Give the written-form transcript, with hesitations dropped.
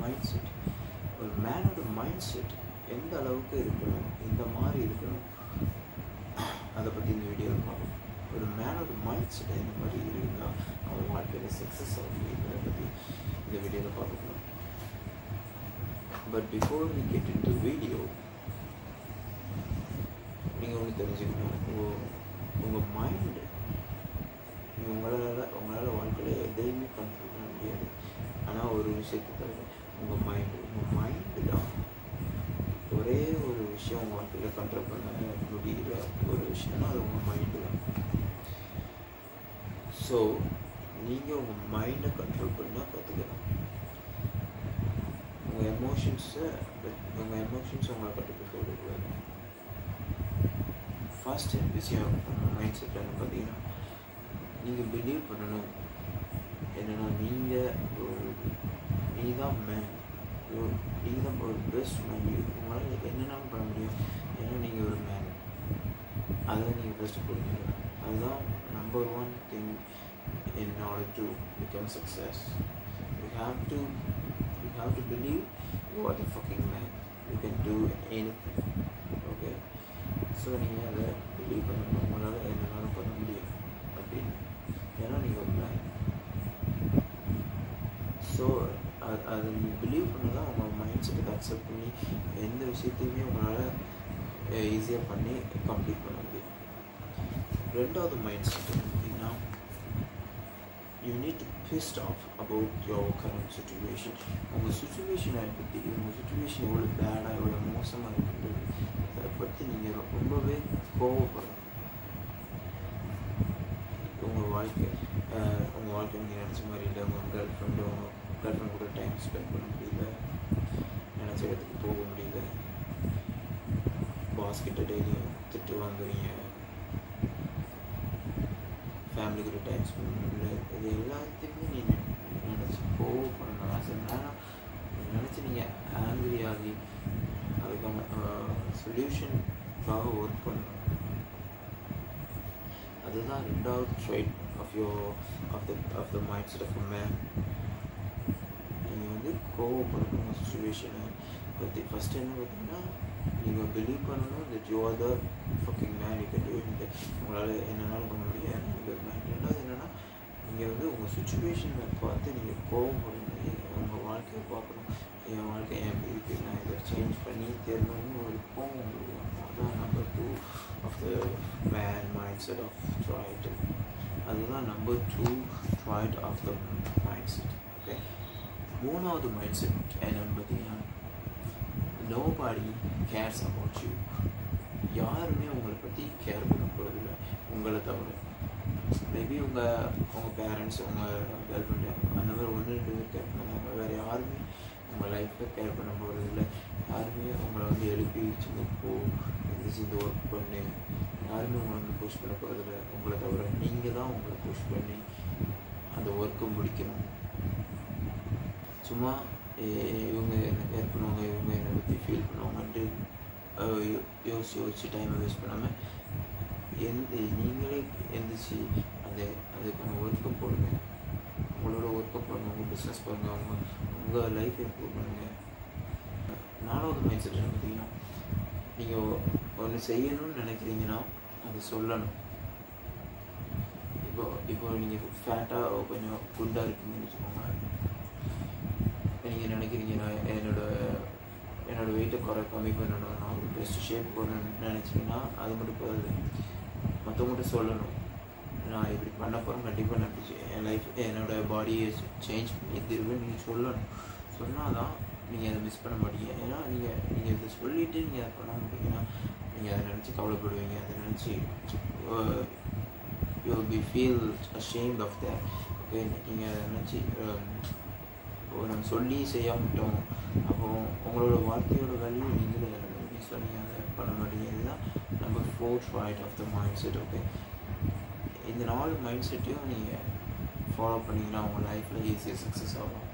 Mind set. ஒரு மேனோட mind set எந்த அளவுக்கு இருக்கணும், இந்த மாதிரி இருக்கணும், அதை பற்றி இந்த வீடியோவில் பார்க்கணும். ஒரு மேனோட மைண்ட் செட் இந்த மாதிரி இருந்தால் அவன் வாழ்க்கையில் சக்ஸஸ் ஆகும், இதை பற்றி இந்த வீடியோவில் பார்க்கணும். But before we get into video, நீங்கள் ஒன்று தெரிஞ்சுக்கணும். உங்கள் மைண்டு உங்களால் வாழ்க்கையில் எதையுமே கண்ட்ரோல் பண்ண முடியாது. ஆனால் ஒரு விஷயத்தை தவிர உங்கள் மைண்டு தான் ஒரே ஒரு விஷயம் உங்கள் வாழ்க்கையில் கண்ட்ரோல் பண்ண முடிகிற ஒரு விஷயம்னா அது உங்கள் மைண்டு தான். ஸோ நீங்கள் உங்கள் மைண்டை கண்ட்ரோல் பண்ணால் கற்றுக்கலாம். உங்கள் எமோஷன்ஸை உங்களை கட்டுப்படுத்த விடக்கூடாது. ஃபர்ஸ்ட் விஷயம் உங்கள் மைண்ட் செட்டில் பார்த்தீங்கன்னா, நீங்கள் பிலீவ் பண்ணணும் என்னென்னா நீ தான் மேன், நீங்கள் தான் ஒரு பெஸ்ட் மேன். உங்களால் என்னென்னாலும் பண்ண முடியும், ஏன்னா நீங்கள் ஒரு மேன். அதை நீங்கள் ஃபஸ்ட்டு புரிஞ்சுக்கணும். அதுதான் number 1 thing in order to become success. You have to believe you are the fucking man. You can do anything. Okay? So நீங்கள் அதை பிலீவ் பண்ணணும். உங்களால் என்னென்னாலும் பண்ண முடியும் அப்படின்னு, ஏன்னா நீங்கள் ஒரு மேன். ஸோ அதை நீங்கள் பிலீவ் பண்ண தான் உங்கள் மைண்ட் செட்டுக்கு அக்செப்ட் பண்ணி எந்த விஷயத்தையுமே உங்களால் ஈஸியாக பண்ணி கம்ப்ளீட் பண்ண முடியும். ரெண்டாவது மைண்ட் செட் பார்த்தீங்கன்னா, you need to pissed off about your current situation. உங்கள் சுச்சுவேஷனை பற்றி, உங்கள் சுச்சுவேஷன் எவ்வளோ பேடாக எவ்வளோ மோசமாக இருக்குன்றது அதை பற்றி நீங்கள் ரொம்பவே கோவப்படணும். உங்கள் வாழ்க்கை நீங்கள் நினச்ச மாதிரி இல்லை. உங்கள் கேர்ள் ஃப்ரெண்ட் கூட டைம் ஸ்பெண்ட் பண்ண முடியல, நினச்ச இடத்துக்கு போக முடியல, பாஸ்கிட்ட டெய்லியும் திட்டு வாங்குறீங்க, ஃபேமிலி கூட டைம் ஸ்பெண்ட் பண்ணல. இது எல்லாத்தையுமே நீங்கள் நினச்சி கோவப்படணும். நினச்சி நீங்கள் ஆங்கிரி ஆகி அதுக்கான சொல்யூஷனுக்காக ஒர்க் பண்ணணும். அதுதான் ரெண்டாவது trait of the mind set of a man. நீங்கள் கோவப்படணும் உங்கள் சுச்சுவேஷனை பற்றி. ஃபஸ்ட்டு என்ன பார்த்தீங்கன்னா, நீங்கள் பிலீவ் பண்ணணும் that you are the fucking man, you can do anything. உங்களால் என்னென்னாலும் பண்ண முடியும், நீங்கள் மேன். ரெண்டாவது என்னென்னா, நீங்கள் உங்கள் சுச்சுவேஷனை பார்த்து நீங்கள் கோவப்படணும். உங்கள் வாழ்க்கையை பார்க்கணும். என் வாழ்க்கை ஏன் இப்படி இருக்குது, நான் இதை சேஞ்ச் பண்ணி தெரியணும்னு ஒரு கோவம் உங்களுக்கு வரணும். அதுதான் number 2 of the man mind set of trait. அதுதான் number 2 trait of the mind set. Okay, மூணாவது மைண்ட் செட் என்னன்னு பார்த்தீங்கன்னா, nobody cares about you. யாருமே உங்களை பற்றி கேர் பண்ண போகிறதில்ல உங்களை தவிர. மேபி உங்கள் பேரண்ட்ஸ், உங்கள் கேர்ள் ஃப்ரெண்டு, அந்த மாதிரி 1-2 பேர் கேர் பண்ணுவாங்க. வேறு யாருமே உங்கள் லைஃப்பில் கேர் பண்ண போகிறதில்ல. யாருமே உங்களை எழுப்பி போ இந்த ஒர்க் பண்ணு, யாருமே உங்களை புஷ் பண்ண போகிறதில்ல உங்களை தவிர. நீங்கள் தான் உங்களை புஷ் பண்ணி அந்த ஒர்க்கை முடிக்கணும். சும்மா இவங்க என்ன கேர் பண்ணுவாங்க, இவங்க என்னை பற்றி ஃபீல் பண்ணுவாங்கன்ட்டு யோசிச்சு டைமை வேஸ்ட் பண்ணாமல் நீங்களே எந்திரிச்சு அதுக்கான ஒர்க்கை போடுங்க. உங்களோட ஒர்க்கை பாருங்கள், உங்கள் பிஸ்னஸ் பாருங்கள், உங்கள் லைஃப் இம்ப்ரூவ் பண்ணுங்கள். நாலாவது மைண்ட் செட் பார்த்தீங்கன்னா, நீங்கள் ஒன்று செய்யணும்னு நினைக்கிறீங்கன்னா அது சொல்லணும். இப்போ நீங்கள் ஃபேட்டாக கொஞ்சம் குண்டாக இருக்கீங்கன்னு வச்சுக்கோங்க. நீங்கள் நினைக்கிறீங்க நான் என்னோடய வெயிட்டை கம்மி பண்ணணும், நான் ஒரு பெஸ்ட் ஷேப் போடணும்னு நினச்சிங்கன்னா அது மட்டும் போதாது. மற்றவங்கள்ட்ட சொல்லணும், நான் இப்படி பண்ண போகிறேன், கண்டிப்பாக நான் என் லைஃப் என்னோடய பாடியை சேஞ்ச் பண்ணி திரும்ப நீங்கள் சொல்லணும். சொன்னால் தான் நீங்கள் அதை மிஸ் பண்ண மாட்டீங்க. ஏன்னா நீங்கள் இதை சொல்லிவிட்டு நீங்கள் அதை பண்ண மாட்டீங்கன்னா நீங்கள் அதை நினச்சி கவலைப்படுவீங்க. அதை நினச்சி you will be feel ashamed of that. Okay, நீங்கள் அதை நினச்சி நம்ம சொல்லி செய்யாமட்டோம், அப்போ உங்களோட வார்த்தையோட வேல்யூ நீங்களே ஸோ நீங்கள் அதை பண்ண மாட்டீங்க. இதுதான் number 4 trait of the mind set. Okay, இந்த 4 மைண்ட் செட்டையும் நீங்கள் ஃபாலோ பண்ணிங்கன்னா உங்கள் லைஃப்பில் ஈஸியாக சக்ஸஸ் ஆகும்.